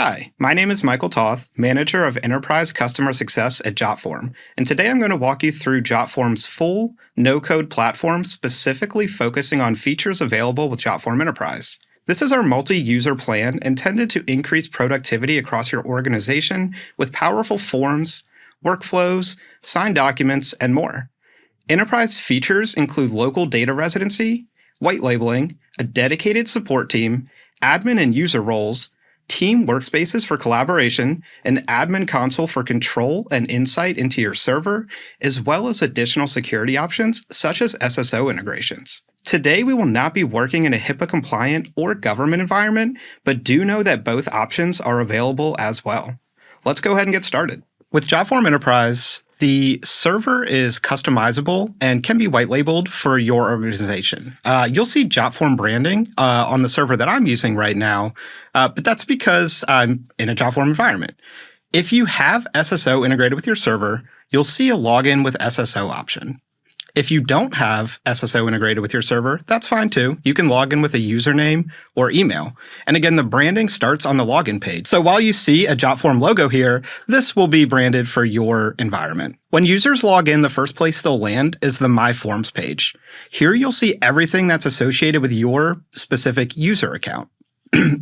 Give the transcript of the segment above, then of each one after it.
Hi, my name is Michael Toth, Manager of Enterprise Customer Success at Jotform, and today I'm going to walk you through Jotform's full no-code platform specifically focusing on features available with Jotform Enterprise. This is our multi-user plan intended to increase productivity across your organization with powerful forms, workflows, signed documents, and more. Enterprise features include local data residency, white labeling, a dedicated support team, admin and user roles, team workspaces for collaboration, an admin console for control and insight into your server, as well as additional security options such as SSO integrations. Today, we will not be working in a HIPAA-compliant or government environment, but do know that both options are available as well. Let's go ahead and get started. With Jotform Enterprise, the server is customizable and can be white labeled for your organization. You'll see Jotform branding on the server that I'm using right now, but that's because I'm in a Jotform environment. If you have SSO integrated with your server, you'll see a login with SSO option. If you don't have SSO integrated with your server, that's fine too. You can log in with a username or email. And again, the branding starts on the login page. So while you see a Jotform logo here, this will be branded for your environment. When users log in, the first place they'll land is the My Forms page. Here you'll see everything that's associated with your specific user account.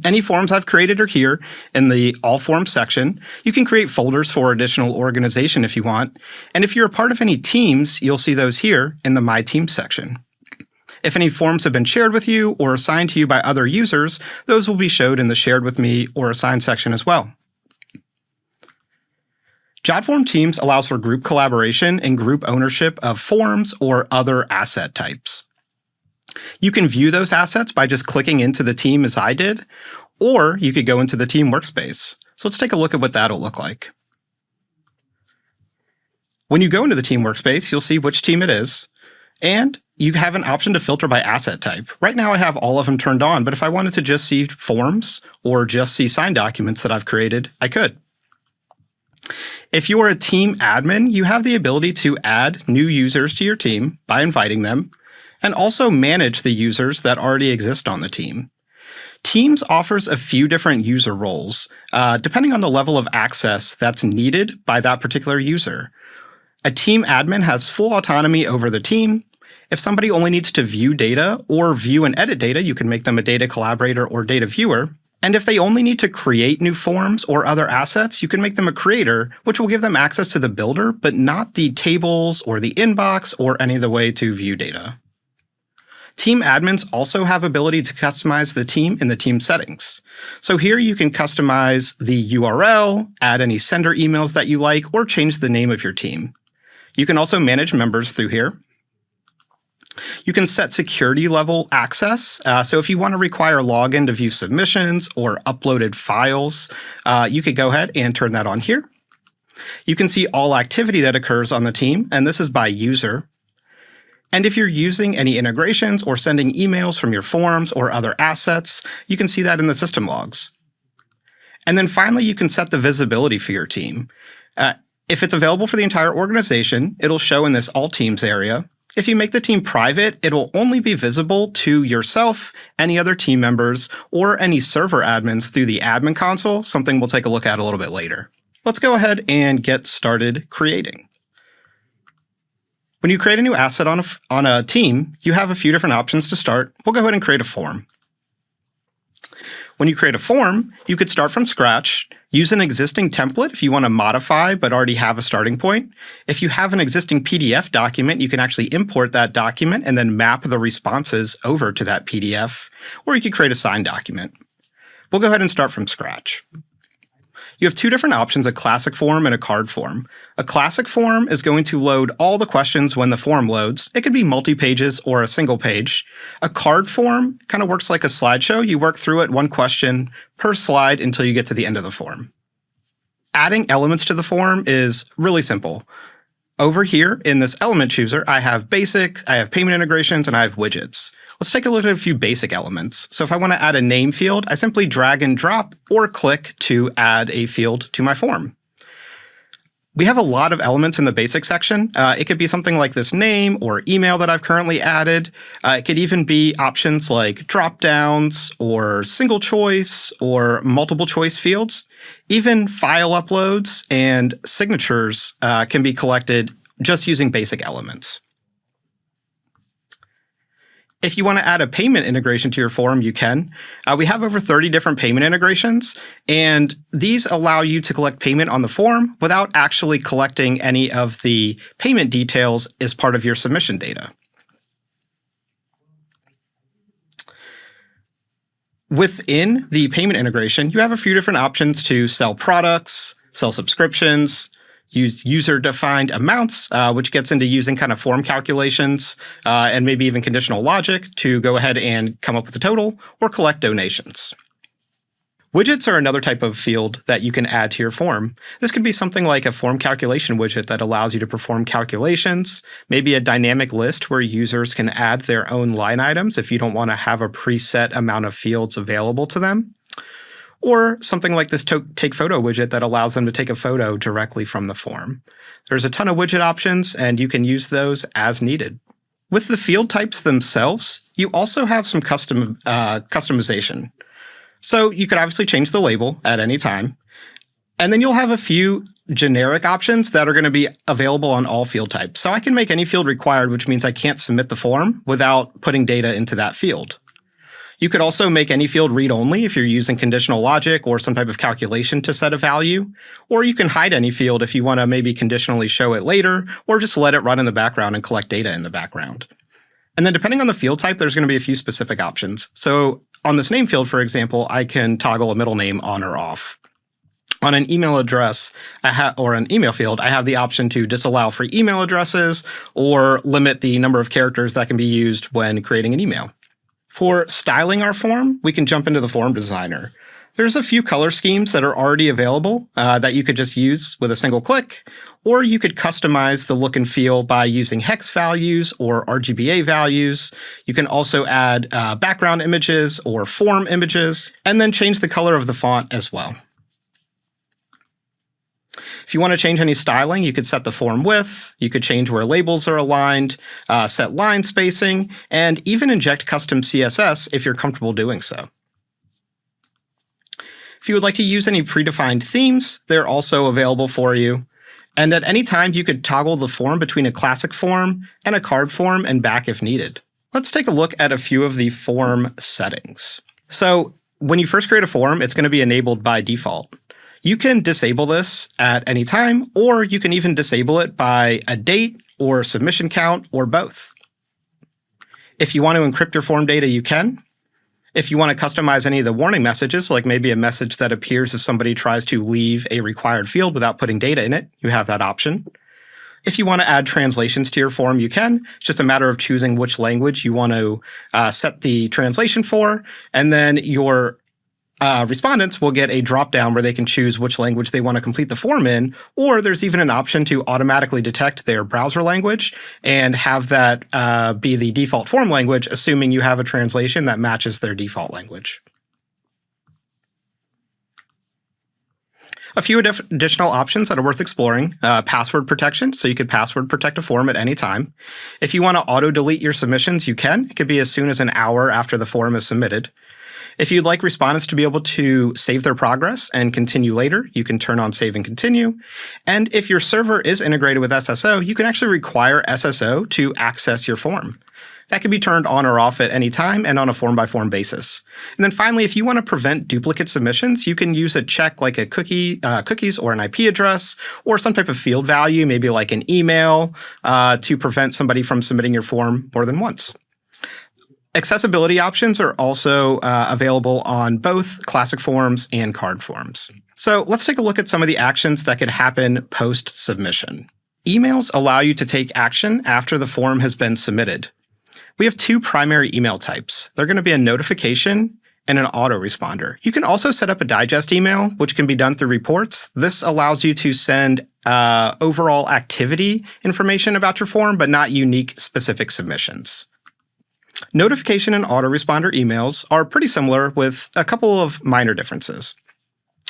Any forms I've created are here in the All Forms section. You can create folders for additional organization if you want. And if you're a part of any teams, you'll see those here in the My Teams section. If any forms have been shared with you or assigned to you by other users, those will be showed in the Shared with Me or Assigned section as well. Jotform Teams allows for group collaboration and group ownership of forms or other asset types. You can view those assets by just clicking into the team as I did, or you could go into the team workspace. So let's take a look at what that'll look like. When you go into the team workspace, you'll see which team it is, and you have an option to filter by asset type. Right now I have all of them turned on, but if I wanted to just see forms or just see signed documents that I've created, I could. If you are a team admin, you have the ability to add new users to your team by inviting them, and also manage the users that already exist on the team. Teams offers a few different user roles, depending on the level of access that's needed by that particular user. A team admin has full autonomy over the team. If somebody only needs to view data or view and edit data, you can make them a data collaborator or data viewer. And if they only need to create new forms or other assets, you can make them a creator, which will give them access to the builder, but not the tables or the inbox or any of the way to view data. Team admins also have ability to customize the team in the team settings. So here you can customize the URL, add any sender emails that you like, or change the name of your team. You can also manage members through here. You can set security level access. So if you want to require login to view submissions or uploaded files, you could go ahead and turn that on here. You can see all activity that occurs on the team, and this is by user. And if you're using any integrations or sending emails from your forms or other assets, you can see that in the system logs. And then finally, you can set the visibility for your team. If it's available for the entire organization, it'll show in this All Teams area. If you make the team private, it'll only be visible to yourself, any other team members, or any server admins through the admin console, something we'll take a look at a little bit later. Let's go ahead and get started creating. When you create a new asset on a team, you have a few different options to start. We'll go ahead and create a form. When you create a form, you could start from scratch, use an existing template if you want to modify but already have a starting point. If you have an existing PDF document, you can actually import that document and then map the responses over to that PDF, or you could create a signed document. We'll go ahead and start from scratch. You have two different options, a classic form and a card form. A classic form is going to load all the questions when the form loads. It could be multi-pages or a single page. A card form kind of works like a slideshow. You work through it one question per slide until you get to the end of the form. Adding elements to the form is really simple. Over here in this element chooser, I have basic, I have payment integrations, and I have widgets. Let's take a look at a few basic elements. So if I want to add a name field, I simply drag and drop or click to add a field to my form. We have a lot of elements in the basic section. It could be something like this name or email that I've currently added. It could even be options like drop downs or single choice or multiple choice fields. Even file uploads and signatures can be collected just using basic elements. If you want to add a payment integration to your form, you can. We have over 30 different payment integrations, and these allow you to collect payment on the form without actually collecting any of the payment details as part of your submission data. Within the payment integration, you have a few different options to sell products, sell subscriptions, use user-defined amounts, which gets into using kind of form calculations and maybe even conditional logic to go ahead and come up with a total or collect donations. Widgets are another type of field that you can add to your form. This could be something like a form calculation widget that allows you to perform calculations, maybe a dynamic list where users can add their own line items if you don't want to have a preset amount of fields available to them. Or something like this take photo widget that allows them to take a photo directly from the form. There's a ton of widget options, and you can use those as needed. With the field types themselves, you also have some customization. So you could obviously change the label at any time. And then you'll have a few generic options that are going to be available on all field types. So I can make any field required, which means I can't submit the form without putting data into that field. You could also make any field read-only if you're using conditional logic or some type of calculation to set a value, or you can hide any field if you want to maybe conditionally show it later, or just let it run in the background and collect data in the background. And then depending on the field type, there's going to be a few specific options. So on this name field, for example, I can toggle a middle name on or off. On an email address or an email field, I have the option to disallow free email addresses or limit the number of characters that can be used when creating an email. For styling our form, we can jump into the form designer. There's a few color schemes that are already available that you could just use with a single click, or you could customize the look and feel by using hex values or RGBA values. You can also add background images or form images, and then change the color of the font as well. If you want to change any styling, you could set the form width, you could change where labels are aligned, set line spacing, and even inject custom CSS if you're comfortable doing so. If you would like to use any predefined themes, they're also available for you. And at any time, you could toggle the form between a classic form and a card form and back if needed. Let's take a look at a few of the form settings. So when you first create a form, it's going to be enabled by default. You can disable this at any time, or you can even disable it by a date or submission count or both. If you want to encrypt your form data, you can. If you want to customize any of the warning messages, like maybe a message that appears if somebody tries to leave a required field without putting data in it, you have that option. If you want to add translations to your form, you can. It's just a matter of choosing which language you want to set the translation for, and then your respondents will get a drop-down where they can choose which language they want to complete the form in, or there's even an option to automatically detect their browser language and have that be the default form language, assuming you have a translation that matches their default language. A few additional options that are worth exploring. Password protection, so you could password protect a form at any time. If you want to auto-delete your submissions, you can. It could be as soon as an hour after the form is submitted. If you'd like respondents to be able to save their progress and continue later, you can turn on Save and Continue. And if your server is integrated with SSO, you can actually require SSO to access your form. That can be turned on or off at any time and on a form-by-form basis. And then finally, if you want to prevent duplicate submissions, you can use a check like a cookies or an IP address or some type of field value, maybe like an email, to prevent somebody from submitting your form more than once. Accessibility options are also available on both classic forms and card forms. So let's take a look at some of the actions that could happen post-submission. Emails allow you to take action after the form has been submitted. We have two primary email types. They're going to be a notification and an autoresponder. You can also set up a digest email, which can be done through reports. This allows you to send overall activity information about your form, but not unique specific submissions. Notification and autoresponder emails are pretty similar with a couple of minor differences.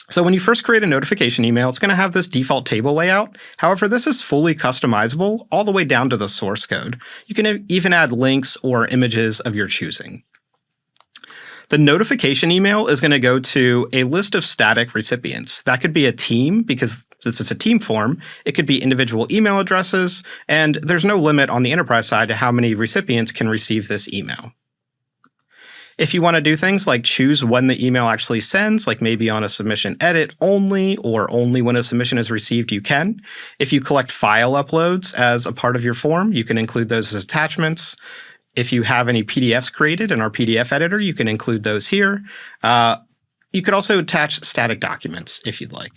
So when you first create a notification email, it's going to have this default table layout. However, this is fully customizable all the way down to the source code. You can even add links or images of your choosing. The notification email is going to go to a list of static recipients. That could be a team, because this is a team form. It could be individual email addresses, and there's no limit on the enterprise side to how many recipients can receive this email. If you want to do things like choose when the email actually sends, like maybe on a submission edit only, or only when a submission is received, you can. If you collect file uploads as a part of your form, you can include those as attachments. If you have any PDFs created in our PDF editor, you can include those here. You could also attach static documents if you'd like.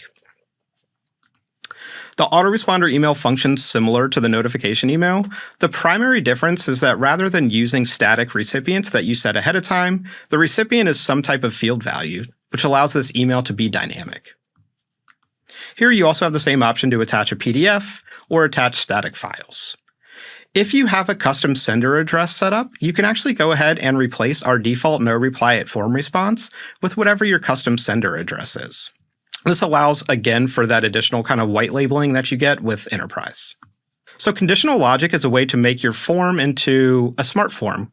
The autoresponder email functions similar to the notification email. The primary difference is that rather than using static recipients that you set ahead of time, the recipient is some type of field value, which allows this email to be dynamic. Here you also have the same option to attach a PDF or attach static files. If you have a custom sender address set up, you can actually go ahead and replace our default no reply at form response with whatever your custom sender address is. This allows, again, for that additional kind of white labeling that you get with Enterprise. So conditional logic is a way to make your form into a smart form.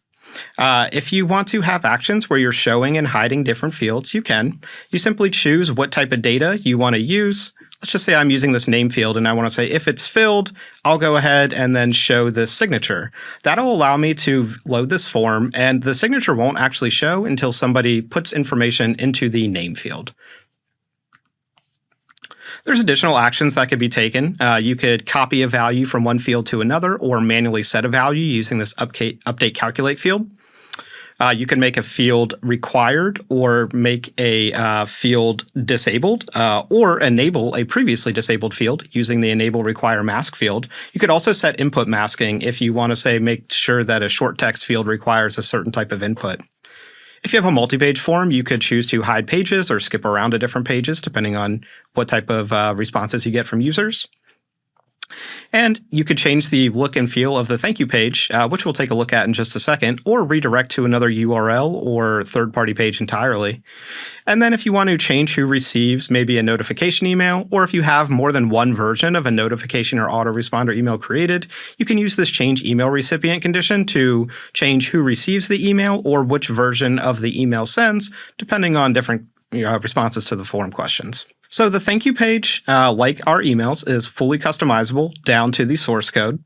If you want to have actions where you're showing and hiding different fields, you can. You simply choose what type of data you want to use. Let's just say I'm using this name field and I want to say if it's filled, I'll go ahead and then show the signature. That'll allow me to load this form, and the signature won't actually show until somebody puts information into the name field. There's additional actions that could be taken. You could copy a value from one field to another, or manually set a value using this update calculate field. You can make a field required, or make a field disabled, or enable a previously disabled field using the enable require mask field. You could also set input masking if you want to say make sure that a short text field requires a certain type of input. If you have a multi-page form, you could choose to hide pages or skip around to different pages depending on what type of responses you get from users. And you could change the look and feel of the thank you page, which we'll take a look at in just a second, or redirect to another URL or third-party page entirely. And then if you want to change who receives maybe a notification email, or if you have more than one version of a notification or autoresponder email created, you can use this change email recipient condition to change who receives the email or which version of the email sends, depending on different responses to the form questions. So the thank you page, like our emails, is fully customizable down to the source code.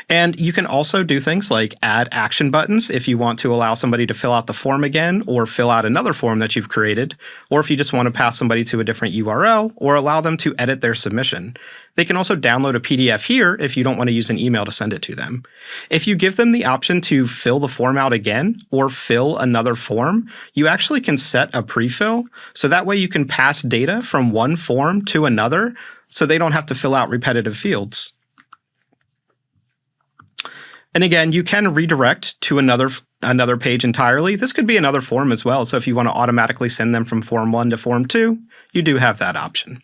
And you can also do things like add action buttons if you want to allow somebody to fill out the form again, or fill out another form that you've created, or if you just want to pass somebody to a different URL, or allow them to edit their submission. They can also download a PDF here if you don't want to use an email to send it to them. If you give them the option to fill the form out again or fill another form, you actually can set a prefill, so that way you can pass data from one form to another, so they don't have to fill out repetitive fields. And again, you can redirect to another page entirely. This could be another form as well. So if you want to automatically send them from form 1 to form 2, you do have that option.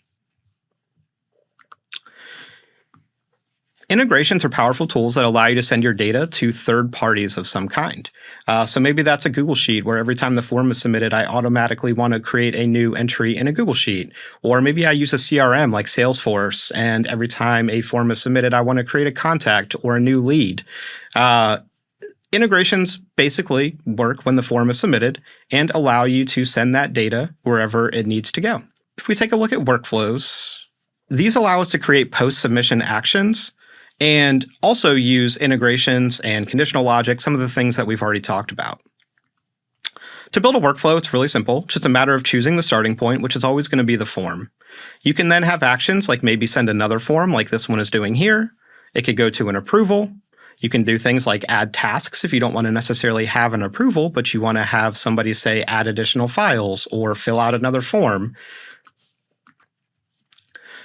Integrations are powerful tools that allow you to send your data to third parties of some kind. So maybe that's a Google Sheet where every time the form is submitted, I automatically want to create a new entry in a Google Sheet. Or maybe I use a CRM like Salesforce, and every time a form is submitted, I want to create a contact or a new lead. Integrations basically work when the form is submitted and allow you to send that data wherever it needs to go. If we take a look at workflows, these allow us to create post-submission actions and also use integrations and conditional logic, some of the things that we've already talked about. To build a workflow, it's really simple, just a matter of choosing the starting point, which is always going to be the form. You can then have actions like maybe send another form like this one is doing here. It could go to an approval. You can do things like add tasks if you don't want to necessarily have an approval, but you want to have somebody say add additional files or fill out another form.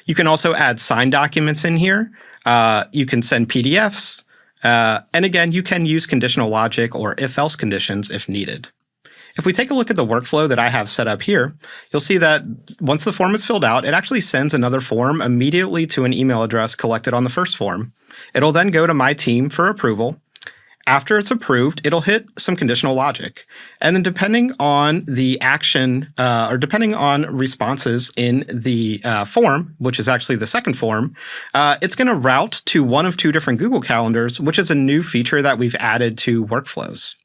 You can also add signed documents in here. You can send PDFs. And again, you can use conditional logic or if-else conditions if needed. If we take a look at the workflow that I have set up here, you'll see that once the form is filled out, it actually sends another form immediately to an email address collected on the first form. It'll then go to my team for approval. After it's approved, it'll hit some conditional logic. And then depending on the action or depending on responses in the form, which is actually the second form, it's going to route to one of two different Google Calendars, which is a new feature that we've added to workflows.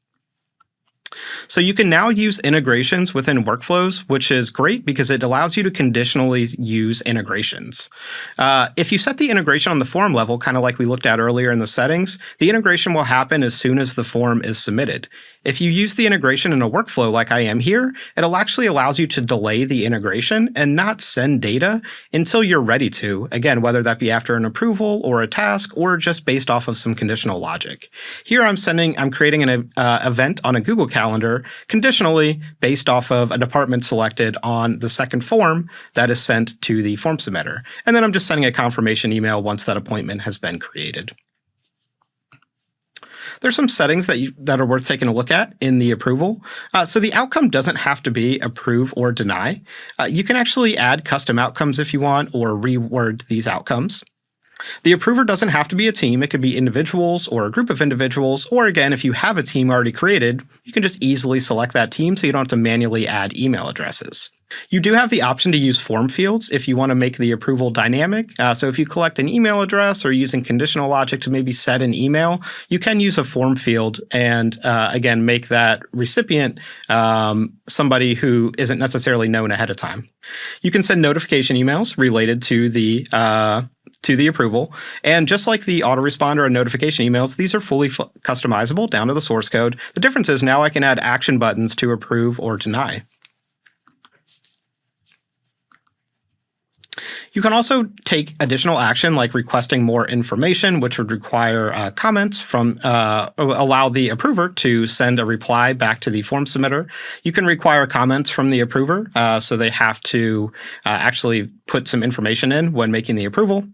So you can now use integrations within workflows, which is great because it allows you to conditionally use integrations. If you set the integration on the form level, kind of like we looked at earlier in the settings, the integration will happen as soon as the form is submitted. If you use the integration in a workflow like I am here, it'll actually allows you to delay the integration and not send data until you're ready to, again, whether that be after an approval or a task or just based off of some conditional logic. Here I'm creating an event on a Google Calendar conditionally based off of a department selected on the second form that is sent to the form submitter. And then I'm just sending a confirmation email once that appointment has been created. There's some settings that are worth taking a look at in the approval. So the outcome doesn't have to be approve or deny. You can actually add custom outcomes if you want or reword these outcomes. The approver doesn't have to be a team. It could be individuals or a group of individuals. Or again, if you have a team already created, you can just easily select that team so you don't have to manually add email addresses. You do have the option to use form fields if you want to make the approval dynamic. So if you collect an email address or using conditional logic to maybe set an email, you can use a form field and again, make that recipient somebody who isn't necessarily known ahead of time. You can send notification emails related to the approval. And just like the autoresponder and notification emails, these are fully customizable down to the source code. The difference is now I can add action buttons to approve or deny. You can also take additional action like requesting more information, which would require comments from, allow the approver to send a reply back to the form submitter. You can require comments from the approver, so they have to actually put some information in when making the approval.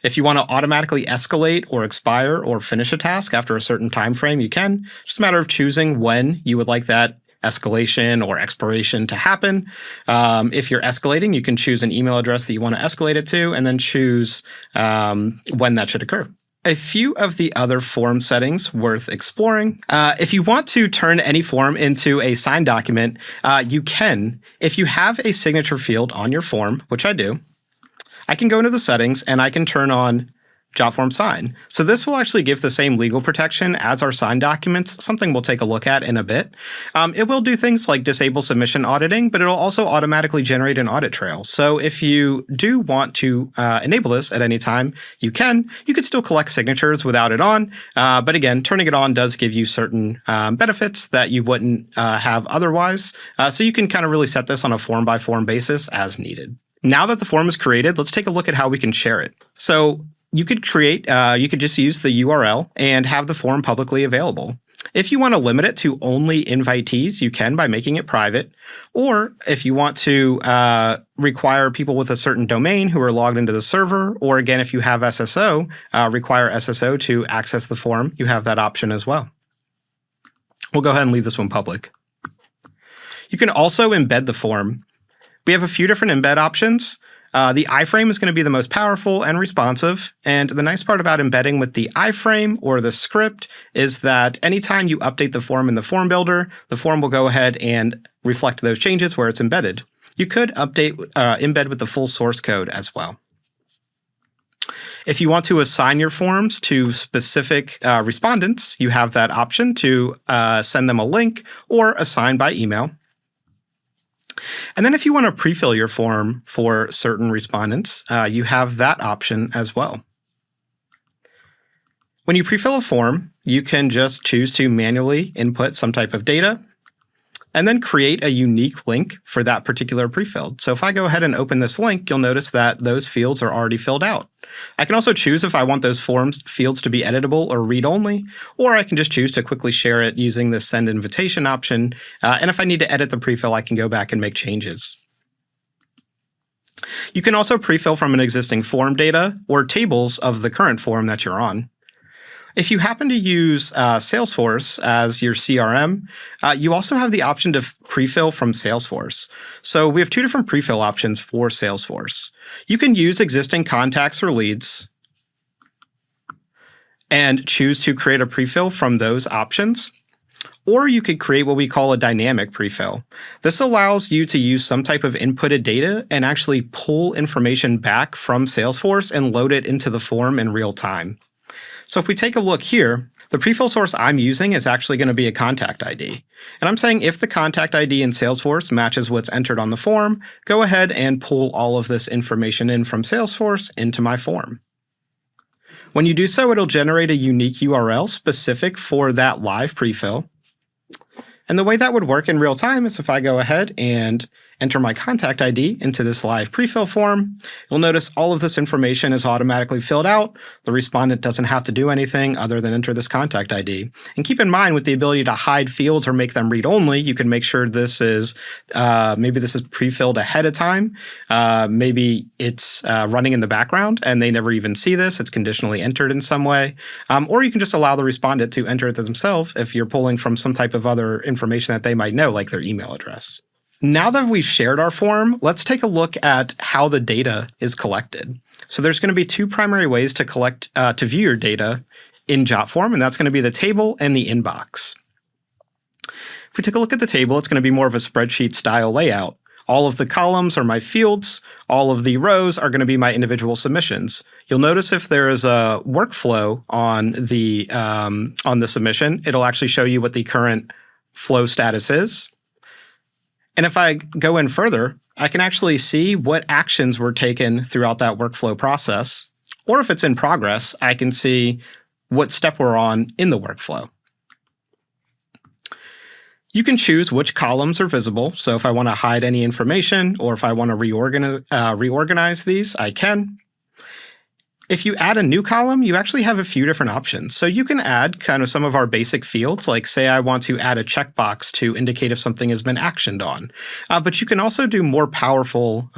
If you want to automatically escalate or expire or finish a task after a certain time frame, you can. It's just a matter of choosing when you would like that escalation or expiration to happen. If you're escalating, you can choose an email address that you want to escalate it to and then choose when that should occur. A few of the other form settings worth exploring. If you want to turn any form into a signed document, you can. If you have a signature field on your form, which I do, I can go into the settings and I can turn on Jotform Sign. So this will actually give the same legal protection as our signed documents, something we'll take a look at in a bit. It will do things like disable submission auditing, but it'll also automatically generate an audit trail. So if you do want to enable this at any time, you can. You could still collect signatures without it on, but again, turning it on does give you certain benefits that you wouldn't have otherwise. So you can kind of really set this on a form-by-form basis as needed. Now that the form is created, let's take a look at how we can share it. So you could just use the URL and have the form publicly available. If you want to limit it to only invitees, you can by making it private. Or if you want to require people with a certain domain who are logged into the server, or again, if you have SSO, require SSO to access the form, you have that option as well. We'll go ahead and leave this one public. You can also embed the form. We have a few different embed options. The iframe is going to be the most powerful and responsive. And the nice part about embedding with the iframe or the script is that anytime you update the form in the form builder, the form will go ahead and reflect those changes where it's embedded. You could embed with the full source code as well. If you want to assign your forms to specific respondents, you have that option to send them a link or assign by email. And then if you want to prefill your form for certain respondents, you have that option as well. When you prefill a form, you can just choose to manually input some type of data and then create a unique link for that particular prefilled. So if I go ahead and open this link, you'll notice that those fields are already filled out. I can also choose if I want those fields to be editable or read-only, or I can just choose to quickly share it using the send invitation option. And if I need to edit the prefill, I can go back and make changes. You can also prefill from an existing form data or tables of the current form that you're on. If you happen to use Salesforce as your CRM, you also have the option to prefill from Salesforce. So we have two different prefill options for Salesforce. You can use existing contacts or leads. and choose to create a prefill from those options. Or you could create what we call a dynamic prefill. This allows you to use some type of inputted data and actually pull information back from Salesforce and load it into the form in real time. So if we take a look here, the prefill source I'm using is actually going to be a contact ID. And I'm saying if the contact ID in Salesforce matches what's entered on the form, go ahead and pull all of this information in from Salesforce into my form. When you do so, it'll generate a unique URL specific for that live prefill. And the way that would work in real time is if I go ahead and enter my contact ID into this live prefill form, you'll notice all of this information is automatically filled out. The respondent doesn't have to do anything other than enter this contact ID. And keep in mind, with the ability to hide fields or make them read-only, you can make sure this is, maybe this is pre-filled ahead of time. Maybe it's running in the background and they never even see this. It's conditionally entered in some way. Or you can just allow the respondent to enter it themselves if you're pulling from some type of other information that they might know, like their email address. Now that we've shared our form, let's take a look at how the data is collected. So there's going to be two primary ways to to view your data in Jotform, and that's going to be the table and the inbox. If we take a look at the table, it's going to be more of a spreadsheet style layout. All of the columns are my fields. All of the rows are going to be my individual submissions. You'll notice if there is a workflow on the submission, it'll actually show you what the current flow status is. And if I go in further, I can actually see what actions were taken throughout that workflow process. Or if it's in progress, I can see what step we're on in the workflow. You can choose which columns are visible. So if I want to hide any information or if I want to reorganize these, I can. If you add a new column, you actually have a few different options. So you can add kind of some of our basic fields, like say I want to add a checkbox to indicate if something has been actioned on. But you can also do more powerful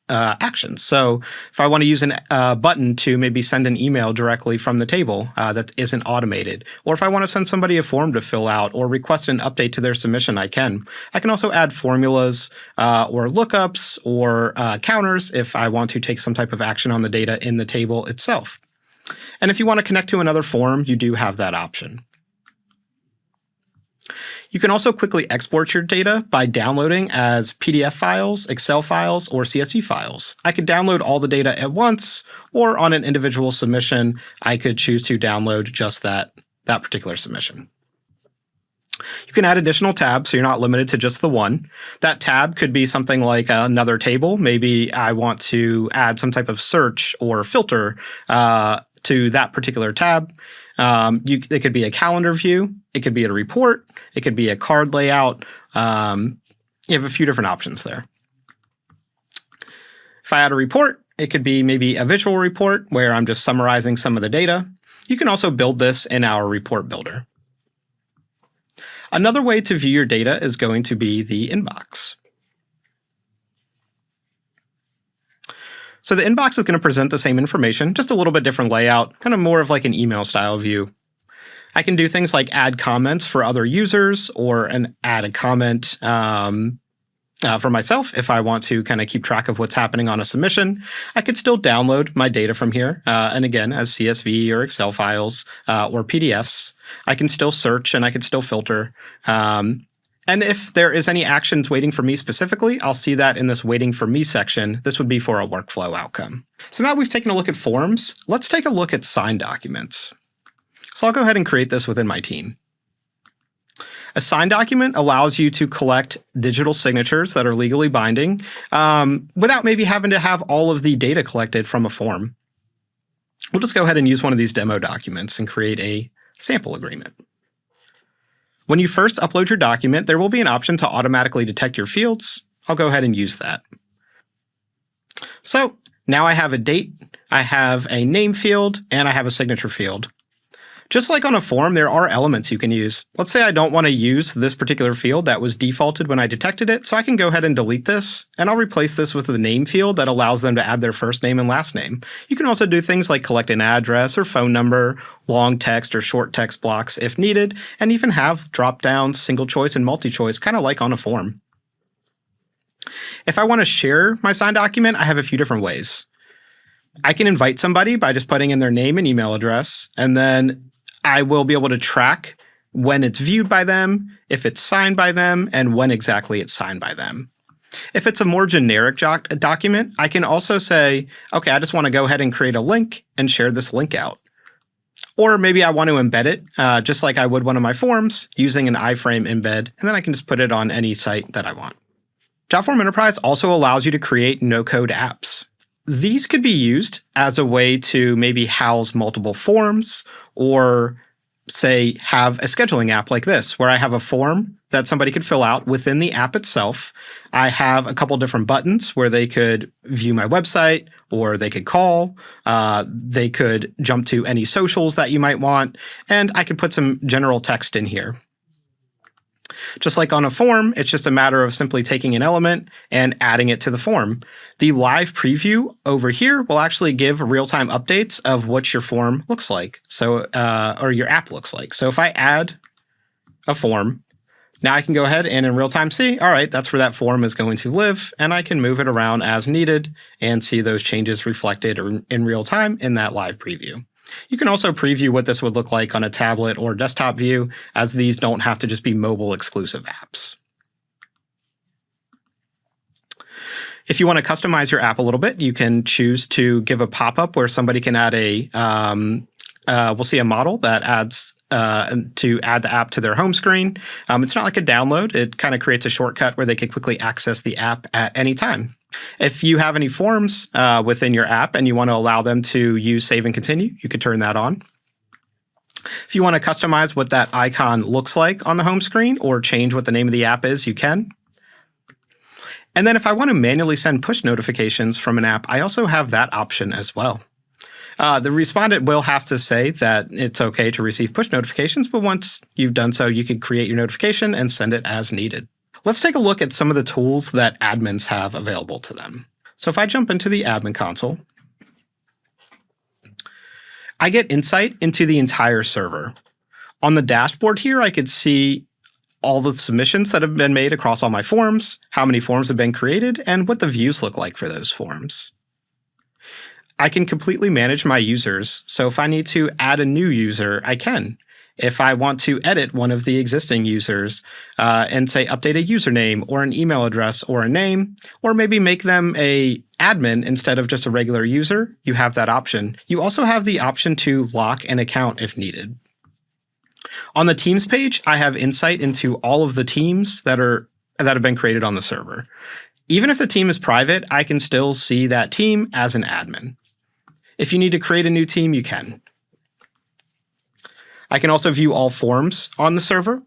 actions. So if I want to use a button to maybe send an email directly from the table that isn't automated, or if I want to send somebody a form to fill out or request an update to their submission, I can. I can also add formulas or lookups or counters if I want to take some type of action on the data in the table itself. And if you want to connect to another form, you do have that option. You can also quickly export your data by downloading as PDF files, Excel files, or CSV files. I could download all the data at once, or on an individual submission, I could choose to download just that particular submission. You can add additional tabs, so you're not limited to just the one. That tab could be something like another table. Maybe I want to add some type of search or filter to that particular tab. It could be a calendar view. It could be a report. It could be a card layout. You have a few different options there. If I add a report, it could be maybe a visual report where I'm just summarizing some of the data. You can also build this in our report builder. Another way to view your data is going to be the inbox. So the inbox is going to present the same information, just a little bit different layout, kind of more of like an email style view. I can do things like add comments for other users or add a comment for myself if I want to kind of keep track of what's happening on a submission. I could still download my data from here. And again, as CSV or Excel files or PDFs, I can still search and I can still filter. And if there is any actions waiting for me specifically, I'll see that in this waiting for me section. This would be for a workflow outcome. So now we've taken a look at forms, let's take a look at signed documents. So I'll go ahead and create this within my team. A signed document allows you to collect digital signatures that are legally binding without maybe having to have all of the data collected from a form. We'll just go ahead and use one of these demo documents and create a sample agreement. When you first upload your document, there will be an option to automatically detect your fields. I'll go ahead and use that. So now I have a date, I have a name field, and I have a signature field. Just like on a form, there are elements you can use. Let's say I don't want to use this particular field that was defaulted when I detected it, so I can go ahead and delete this, and I'll replace this with the name field that allows them to add their first name and last name. You can also do things like collect an address or phone number, long text or short text blocks if needed, and even have drop-downs, single choice, and multi-choice, kind of like on a form. If I want to share my signed document, I have a few different ways. I can invite somebody by just putting in their name and email address, and then I will be able to track when it's viewed by them, if it's signed by them, and when exactly it's signed by them. If it's a more generic document, I can also say, okay, I just want to go ahead and create a link and share this link out. Or maybe I want to embed it, just like I would one of my forms, using an iframe embed, and then I can just put it on any site that I want. Jotform Enterprise also allows you to create no-code apps. These could be used as a way to maybe house multiple forms, or say have a scheduling app like this, where I have a form that somebody could fill out within the app itself. I have a couple different buttons where they could view my website, or they could call, they could jump to any socials that you might want, and I could put some general text in here. Just like on a form, it's just a matter of simply taking an element and adding it to the form. The live preview over here will actually give real-time updates of what your form looks like, or your app looks like. So if I add a form, now I can go ahead and in real time see, all right, that's where that form is going to live, and I can move it around as needed and see those changes reflected in real time in that live preview. You can also preview what this would look like on a tablet or desktop view, as these don't have to just be mobile exclusive apps. If you want to customize your app a little bit, you can choose to give a pop-up where somebody can add we'll see a model that adds to add the app to their home screen. It's not like a download. It kind of creates a shortcut where they can quickly access the app at any time. If you have any forms within your app and you want to allow them to use save and continue, you could turn that on. If you want to customize what that icon looks like on the home screen or change what the name of the app is, you can. And then if I want to manually send push notifications from an app, I also have that option as well. The respondent will have to say that it's okay to receive push notifications, but once you've done so, you can create your notification and send it as needed. Let's take a look at some of the tools that admins have available to them. So if I jump into the admin console, I get insight into the entire server. On the dashboard here, I could see all the submissions that have been made across all my forms, how many forms have been created, and what the views look like for those forms. I can completely manage my users, so if I need to add a new user, I can. If I want to edit one of the existing users and say update a username or an email address or a name, or maybe make them a admin instead of just a regular user, you have that option. You also have the option to lock an account if needed. On the Teams page, I have insight into all of the teams that have been created on the server. Even if the team is private, I can still see that team as an admin. If you need to create a new team, you can. I can also view all forms on the server.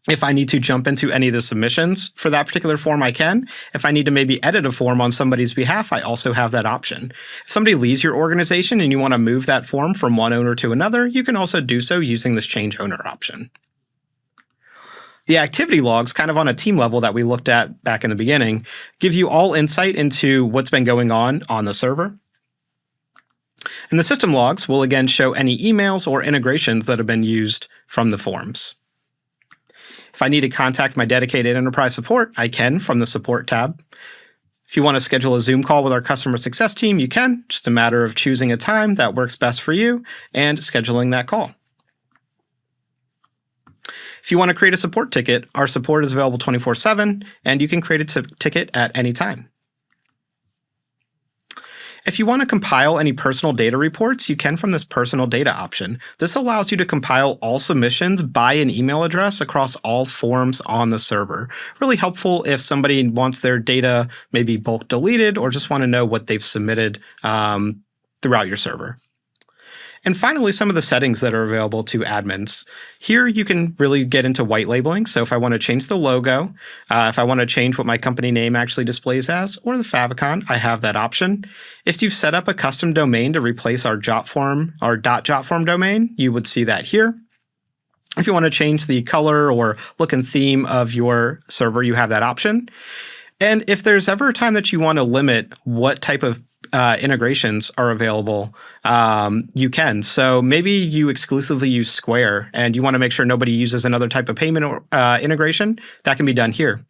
If I need to jump into any of the submissions for that particular form, I can. If I need to maybe edit a form on somebody's behalf, I also have that option. If somebody leaves your organization and you want to move that form from one owner to another, you can also do so using this change owner option. The activity logs, kind of on a team level that we looked at back in the beginning, give you all insight into what's been going on the server. And the system logs will again show any emails or integrations that have been used from the forms. If I need to contact my dedicated enterprise support, I can from the support tab. If you want to schedule a Zoom call with our customer success team, you can. Just a matter of choosing a time that works best for you and scheduling that call. If you want to create a support ticket, our support is available 24/7, and you can create a ticket at any time. If you want to compile any personal data reports, you can from this personal data option. This allows you to compile all submissions by an email address across all forms on the server. Really helpful if somebody wants their data maybe bulk deleted or just want to know what they've submitted throughout your server. And finally, some of the settings that are available to admins. Here, you can really get into white labeling. So if I want to change the logo, if I want to change what my company name actually displays as, or the favicon, I have that option. If you've set up a custom domain to replace our Jotform, our .jotform domain, you would see that here. If you want to change the color or look and theme of your server, you have that option. And if there's ever a time that you want to limit what type of integrations are available, you can. So maybe you exclusively use Square and you want to make sure nobody uses another type of payment or integration, that can be done here.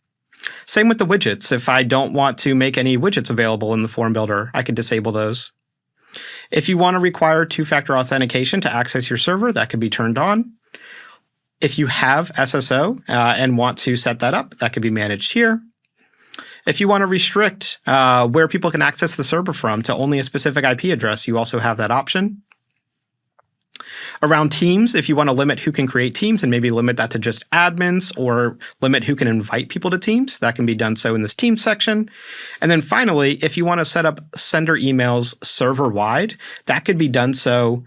Same with the widgets. If I don't want to make any widgets available in the form builder, I could disable those. If you want to require two-factor authentication to access your server, that could be turned on. If you have SSO and want to set that up, that could be managed here. If you want to restrict where people can access the server from to only a specific IP address, you also have that option. Around teams, if you want to limit who can create teams and maybe limit that to just admins or limit who can invite people to teams, that can be done so in this teams section. And then finally, if you want to set up sender emails server-wide, that could be done so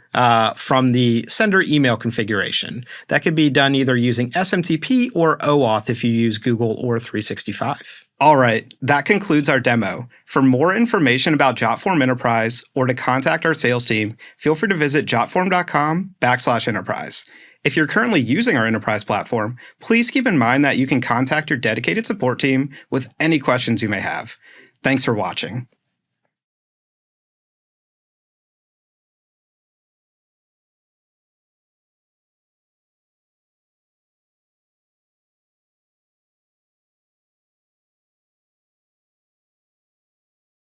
from the sender email configuration. That could be done either using SMTP or OAuth if you use Google or 365. All right, that concludes our demo. For more information about Jotform Enterprise or to contact our sales team, feel free to visit jotform.com/enterprise. If you're currently using our enterprise platform, please keep in mind that you can contact your dedicated support team with any questions you may have. Thanks for watching.